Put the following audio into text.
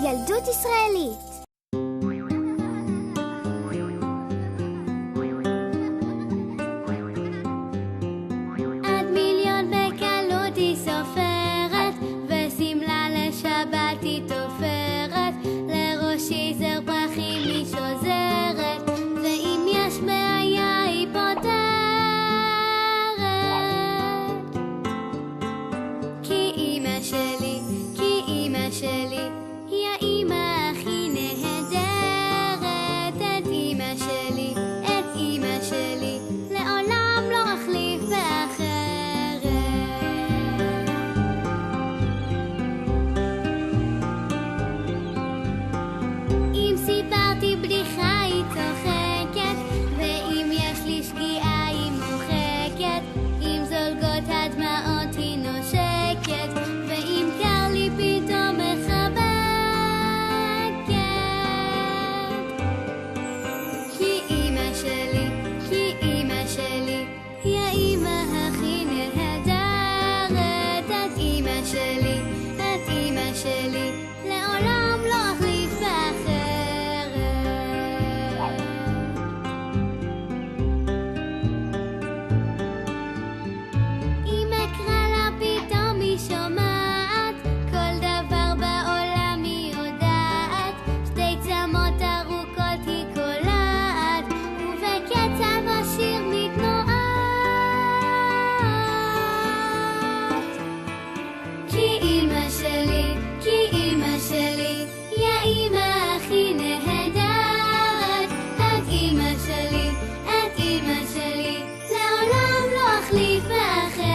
ילדות ישראלית. עד מיליון בקלות היא סופרת, ושמלה לשבת היא תופרת, לראשי זר פרחים היא שוזרת, ואם יש בעיה היא פותרת. כי אמא שלי, כי אמא שלי היא האמא הכי נהדרת. את אמא שלי, את אמא שלי לעולם לא אחליף באחרת. אם סיפרתי בדיחה היא צוחקת, ואם יש לי שגיאה היא מוחקת, אם זולגות הדמעות היא נושקת, ואם קר לי פתאום מחבקת. כי אמא שלי, כי אמא שלי היא האמא הכי נהדרת. את אמא שלי, את אמא שלי לעולם לא אחליף באחרת. אם אקרא לה פתאום היא שומעת, כל דבר בעולם היא יודעת, שתי צמות ארוכות היא קולעת, ובקצב השיר מתנועת. כי אמא שלי, כי אמא שלי היא האמא הכי נהדרת. את אמא שלי, את אמא שלי לעולם לא אחליף באחרת.